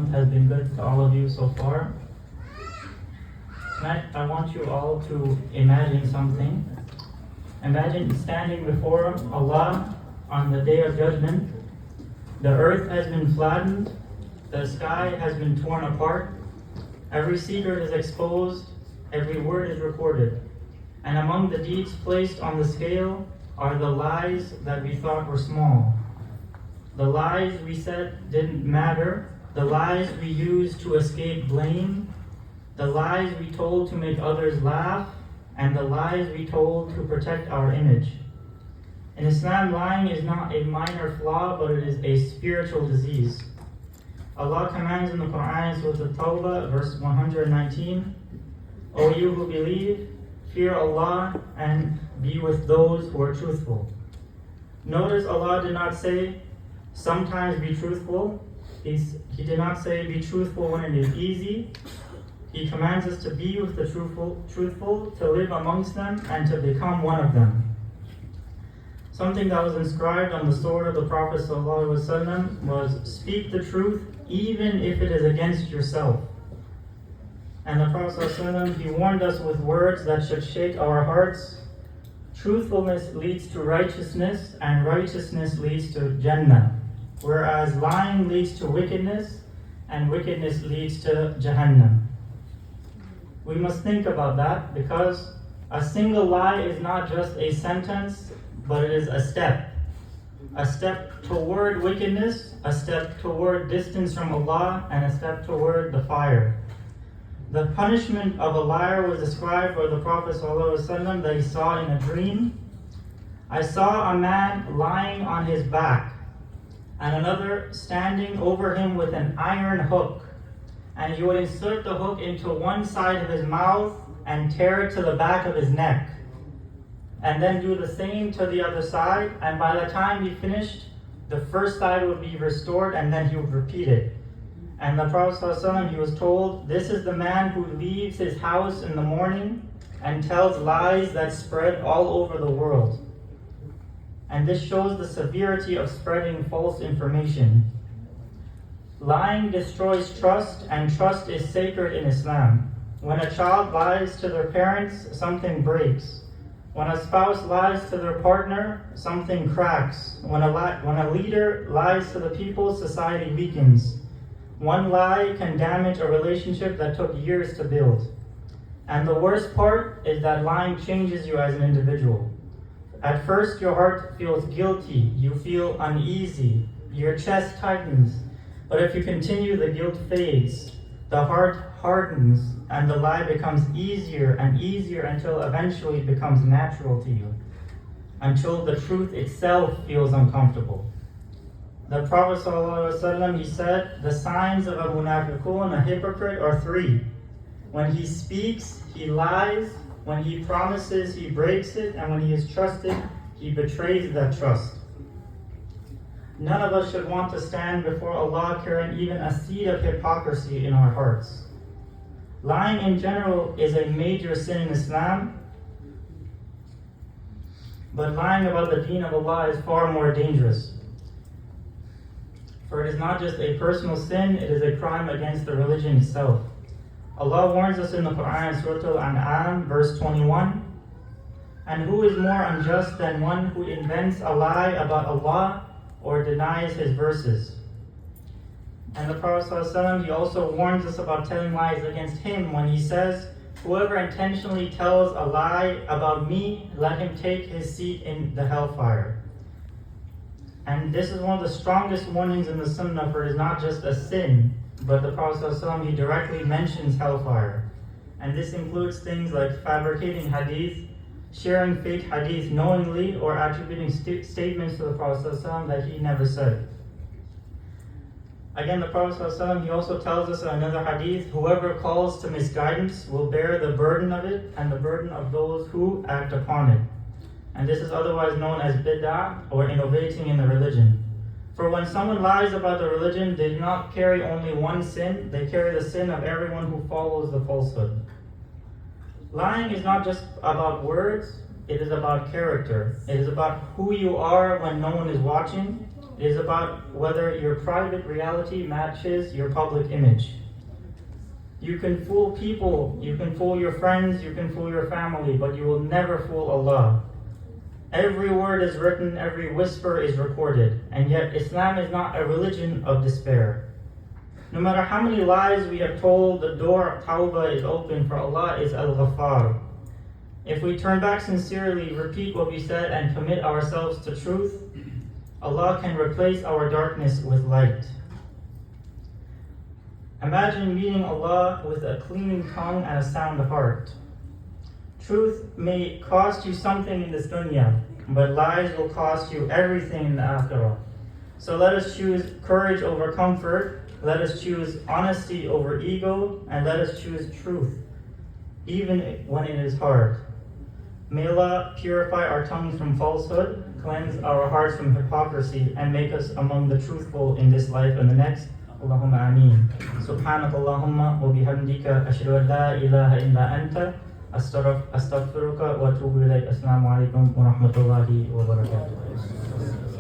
month has been good to all of you so far. Tonight, I want you all to imagine something. Imagine standing before Allah on the Day of Judgment. The earth has been flattened. The sky has been torn apart. Every secret is exposed. Every word is recorded. And among the deeds placed on the scale are the lies that we thought were small. The lies we said didn't matter. The lies we used to escape blame. The lies we told to make others laugh. And the lies we told to protect our image. In Islam, lying is not a minor flaw, but it is a spiritual disease. Allah commands in the Quran, Surah At-Tawbah, verse 119, O you who believe, fear Allah and be with those who are truthful. Notice Allah did not say, sometimes be truthful. He did not say be truthful when it is easy. He commands us to be with the truthful, to live amongst them, and to become one of them. Something that was inscribed on the sword of the Prophet ﷺ was, speak the truth even if it is against yourself. And the Prophet ﷺ, he warned us with words that should shake our hearts. Truthfulness leads to righteousness, and righteousness leads to Jannah. Whereas lying leads to wickedness, and wickedness leads to Jahannam. We must think about that, because a single lie is not just a sentence, but it is a step. A step toward wickedness, a step toward distance from Allah, and a step toward the fire. The punishment of a liar was described by the Prophet ﷺ that he saw in a dream. I saw a man lying on his back, and another standing over him with an iron hook. And he would insert the hook into one side of his mouth and tear it to the back of his neck. And then do the same to the other side. And by the time he finished, the first side would be restored, and then he would repeat it. And the Prophet ﷺ, he was told, this is the man who leaves his house in the morning and tells lies that spread all over the world. And this shows the severity of spreading false information. Lying destroys trust, and trust is sacred in Islam. When a child lies to their parents, something breaks. When a spouse lies to their partner, something cracks. When a leader lies to the people, society weakens. One lie can damage a relationship that took years to build. And the worst part is that lying changes you as an individual. At first, your heart feels guilty, you feel uneasy, your chest tightens. But if you continue, the guilt fades, the heart hardens, and the lie becomes easier and easier until eventually it becomes natural to you, until the truth itself feels uncomfortable. The Prophet ﷺ, he said, the signs of a munafiqun, a hypocrite, are three. When he speaks, he lies. When he promises, he breaks it. And when he is trusted, he betrays that trust. None of us should want to stand before Allah carrying even a seed of hypocrisy in our hearts. Lying in general is a major sin in Islam, but lying about the deen of Allah is far more dangerous. For it is not just a personal sin, it is a crime against the religion itself. Allah warns us in the Quran, Surah Al-An'am, verse 21, and who is more unjust than one who invents a lie about Allah or denies his verses? And the Prophet ﷺ, he also warns us about telling lies against him when he says, whoever intentionally tells a lie about me, let him take his seat in the hellfire. And this is one of the strongest warnings in the Sunnah, for it is not just a sin, but the Prophet ﷺ, he directly mentions hellfire. And this includes things like fabricating hadith, sharing fake hadith knowingly, or attributing statements to the Prophet ﷺ that he never said. Again, the Prophet ﷺ, he also tells us in another hadith, whoever calls to misguidance will bear the burden of it and the burden of those who act upon it. And this is otherwise known as bid'ah, or innovating in the religion. For when someone lies about the religion, they do not carry only one sin, they carry the sin of everyone who follows the falsehood. Lying is not just about words, it is about character. It is about who you are when no one is watching. It is about whether your private reality matches your public image. You can fool people, you can fool your friends, you can fool your family, but you will never fool Allah. Every word is written, every whisper is recorded, and yet Islam is not a religion of despair. No matter how many lies we have told, the door of Tawbah is open, for Allah is Al-Ghaffar. If we turn back sincerely, repeat what we said, and commit ourselves to truth, Allah can replace our darkness with light. Imagine meeting Allah with a clean tongue and a sound heart. Truth may cost you something in this dunya, but lies will cost you everything in the akhirah. So let us choose courage over comfort, let us choose honesty over ego, and let us choose truth, even when it is hard. May Allah purify our tongues from falsehood, cleanse our hearts from hypocrisy, and make us among the truthful in this life and the next. Allahumma ameen. Subhanak Allahumma wa bihamdika ashhadu an la ilaha illa anta astaghfiruka wa atubu ilayk. Assalamu alaikum wa rahmatullahi wa barakatuh.